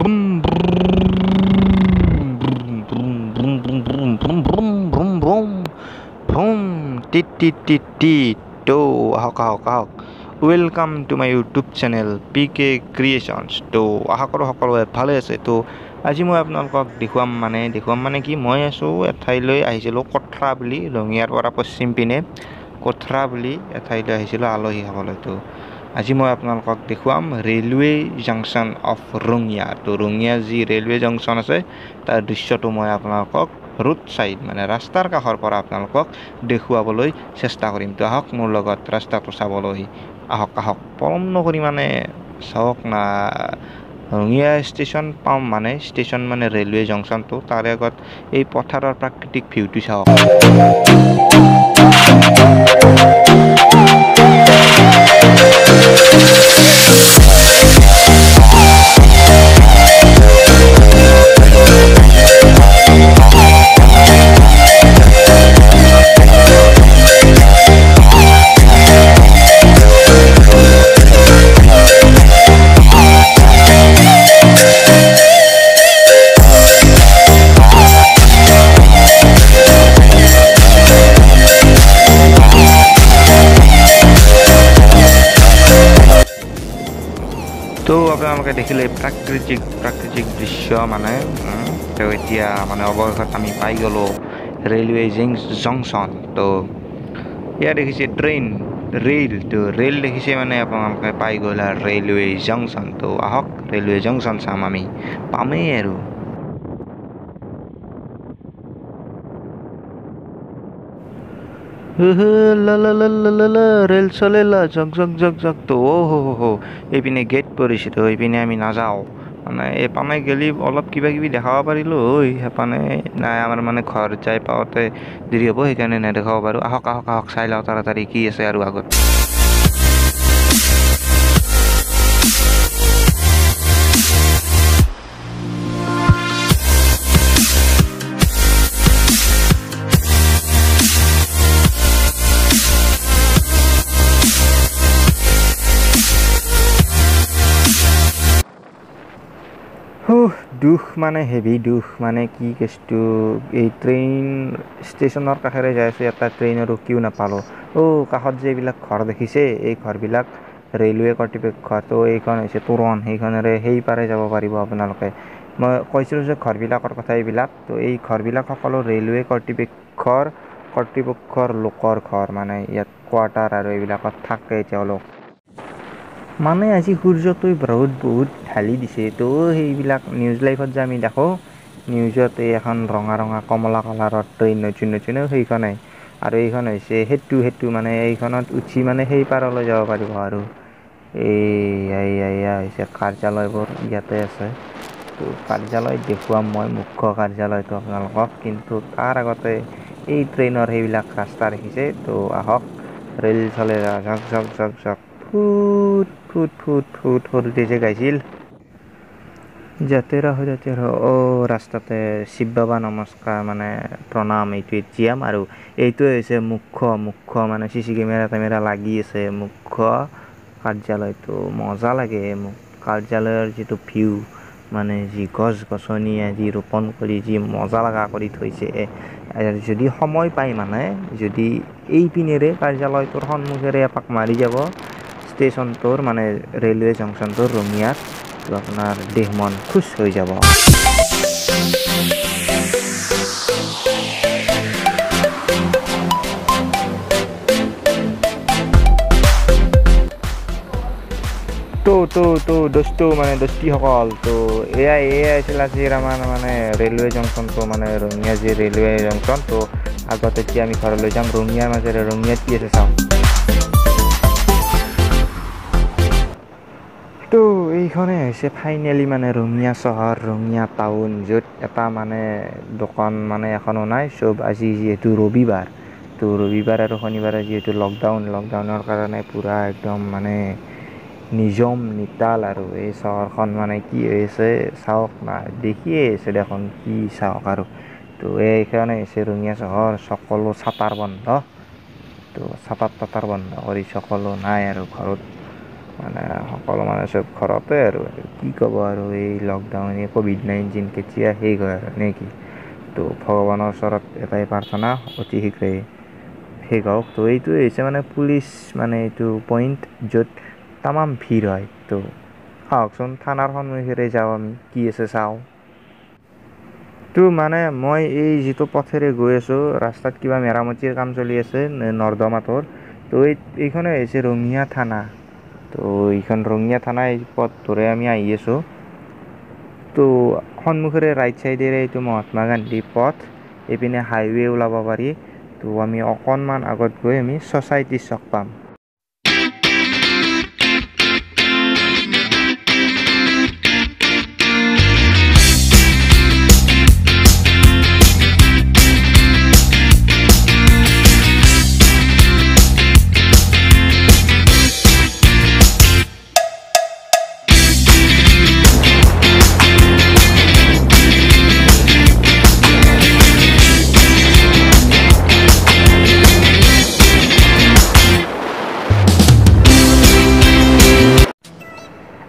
Welcome to my YouTube channel PK Creations. তো আশা কৰোঁ সকলোৱে ভালে আছে। তো আজি মই আপোনালোকক দেখুৱাম মানে কি, মই আছোঁ এঠাইলৈ আহিছিলোঁ, কঠৰা বুলি, ৰঙিয়াৰ পৰা পশ্চিম পিনে কঠৰা বুলি এঠাইলৈ আহিছিলোঁ আলহী খাবলৈ। তো আজি মই আপোনালোকক দেখুৱাম ৰেলৱে জাংচন অফ ৰঙিয়া। তো ৰঙিয়া যি ৰেলৱে জাংচন আছে তাৰ দৃশ্যটো মই আপোনালোকক ৰোড ছাইড মানে ৰাস্তাৰ কাষৰ পৰা আপোনালোকক দেখুৱাবলৈ চেষ্টা কৰিম। তো আহক মোৰ লগত ৰাস্তাটো চাবলৈ। আহক পলম নকৰি মানে চাওক না, ৰঙিয়া ষ্টেচন পাম মানে ষ্টেচন মানে ৰেলৱে জংচনটো, তাৰে আগত এই পথাৰৰ প্ৰাকৃতিক ভিউটো চাওক। তো আপোনালোকে দেখিলে প্ৰাকৃতিক দৃশ্য মানে। তো এতিয়া মানে অৱশেষত আমি পাই গ'লোঁ ৰেলৱে জংচন। তো ইয়াত দেখিছে ৰেল দেখিছে মানে আপোনালোকে পাই গ'ল আৰু ৰেলৱে জংচন। তো আহক ৰেলৱে জংচন চাম, আমি পামেই আৰু। ৰেল চলে জক। তো এইপিনে গেট পৰিছে, তো এইপিনে আমি নাযাওঁ মানে। এইপানে গেলি অলপ কিবা কিবি দেখাব পাৰিলোঁ ঐ, সেইপানে নাই আমাৰ মানে ঘৰ যাই পাওঁতে দেৰি হ'ব, সেইকাৰণে নেদেখাব পাৰোঁ। আহক চাই লওঁ তাড়াতাড়ি কি আছে আৰু আগত। দুখ মানে হেভি দুখ মানে কি কেছটো, এই ট্ৰেইন ষ্টেচনৰ কাষেৰে যাই আছোঁ, এটা ট্ৰেইনো ৰখিও নাপালোঁ। কাষত যে এইবিলাক ঘৰ দেখিছে, এই ঘৰবিলাক ৰেলৱে কৰ্তৃপক্ষৰ। তো এইখন হৈছে তোৰণ, সেইখনেৰে সেই পাৰে যাব পাৰিব আপোনালোকে। মই কৈছিলোঁ যে ঘৰবিলাকৰ কথা এইবিলাক, তো এই ঘৰবিলাক সকলো ৰেলৱে কৰ্তৃপক্ষৰ লোকৰ ঘৰ মানে। ইয়াত কোৱাৰ্টাৰ আৰু এইবিলাকত থাকে তেওঁলোক মানে। আজি সূৰ্যটোই বহুত ঢালি দিছে। তো সেইবিলাক নিউজ লাইভত যে আমি দেখোঁ, নিউজত এই এখন ৰঙা কমলা কালাৰৰ ট্ৰেইন নতুন সেইখনে। আৰু এইখন হৈছে সেইটো মানে এইখনত উঠি মানে সেই পাৰলৈ যাব পাৰিব আৰু। এয়া হৈছে কাৰ্যালয়বোৰ ইয়াতে আছে। তো কাৰ্যালয়ত দেখুৱাম মই মুখ্য কাৰ্যালয়টো আপোনালোকক, কিন্তু তাৰ আগতে এই ট্ৰেইনৰ সেইবিলাক ৰাস্তা দেখিছে। তো আহক ৰেল চলে জক ফুট সৰুতে যে গাইছিল যাতে ৰহ। ৰাস্তাতে শিৱ বাবা নমস্কাৰ মানে প্ৰণাম, এইটো এটিএম। আৰু এইটোৱে হৈছে মুখ্য মানে CC কেমেৰা লাগি আছে মুখ্য কাৰ্যালয়টো। মজা লাগে কাৰ্যালয়ৰ যিটো ভিউ মানে, যি গছ গছনি আজি ৰোপণ কৰি যি মজা লগা কৰি থৈছে। যদি সময় পায় মানে, যদি এইপিনেৰে কাৰ্যালয়টোৰ সন্মুখেৰে এপাক মাৰি যাব ষ্টেচনটোৰ মানে ৰেলৱে জংচনটোৰ ৰঙিয়াত, তো আপোনাৰ দেহ মন খুচ হৈ যাব। দস্তিসকল, তো এয়াই আছিল আজিৰ আমাৰ মানে ৰেলৱে জংচনটো মানে ৰঙিয়া যি ৰেলৱে জংচন। তো আগত এতিয়া আমি ঘৰলৈ যাম ৰঙিয়াৰ মাজেৰে। ৰঙিয়াত কি আছে চাওঁ। তো এইখনে হৈছে ফাইনেলি মানে ৰঙিয়া চহৰ, ৰঙিয়া টাউন, য'ত এটা মানে দোকান মানে এখনো নাই। চব আজি যিহেতু ৰবিবাৰ, তো ৰবিবাৰ আৰু শনিবাৰে যিহেতু লকডাউনৰ কাৰণে পূৰা একদম মানে নিজম নিতাল আৰু এই চহৰখন মানে কি হৈছে চাওক না, দেখিয়ে আছে দেখোন কি চাওক আৰু। তো এইখনে হৈছে ৰঙিয়া চহৰ, সকলো চাটাৰ বন্ধ। তো চাটাৰ বন্ধ কৰি সকলো নাই আৰু ঘৰত মানে সকলো মানে চব ঘৰতে আৰু কি ক'ব আৰু এই লকডাউন কোভিড-19 কেতিয়া শেষ হয় আৰু নেকি। তো ভগৱানৰ ওচৰত এটাই প্ৰাৰ্থনা অতি শীঘ্ৰে শেষ হওক। তো এইটোৱে হৈছে মানে পুলিচ মানে এইটো পইণ্ট য'ত তামাম ভিৰ হয়। তো আহকচোন থানাৰ সন্মুখেৰে যাওঁ, আমি কি আছে চাওঁ। তো মানে মই এই যিটো পথেৰে গৈ আছোঁ, ৰাস্তাত কিবা মেৰামতিৰ কাম চলি আছে নৰ্দমাটোৰ। তো এইখনে হৈছে ৰঙিয়া থানা। তো এইখন ৰঙিয়া থানা, এই পথটোৰে আমি আহি আছোঁ। তো সন্মুখেৰে ৰাইট চাইডেৰে এইটো মহাত্মা গান্ধী পথ, এইপিনে হাইৱে ওলাব পাৰি। তো আমি অকণমান আগত গৈ আমি ছ'চাইটি চক পাম।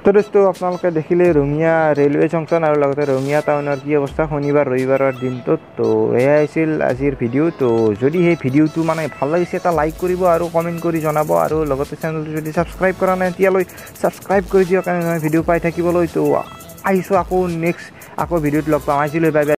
তো দোস্তো আপোনালোকে দেখিলে ৰঙিয়া ৰেলৱে জংচন আৰু লগতে ৰঙিয়া টাউনৰ কি অৱস্থা শনিবাৰ ৰবিবাৰৰ দিনটোত। তো এয়াই আছিল আজিৰ ভিডিঅ'। তো যদি সেই ভিডিঅ'টো মানে ভাল লাগিছে এটা লাইক কৰিব আৰু কমেণ্ট কৰি জনাব, আৰু লগতে চেনেলটো যদি ছাবস্ক্ৰাইব কৰা নাই এতিয়ালৈ ছাবস্ক্ৰাইব কৰি দিয়ক ভিডিঅ' পাই থাকিবলৈ। তো আহিছোঁ আকৌ নেক্সট ভিডিঅ'ত লগ পাম। আজিলৈ বাই বাই।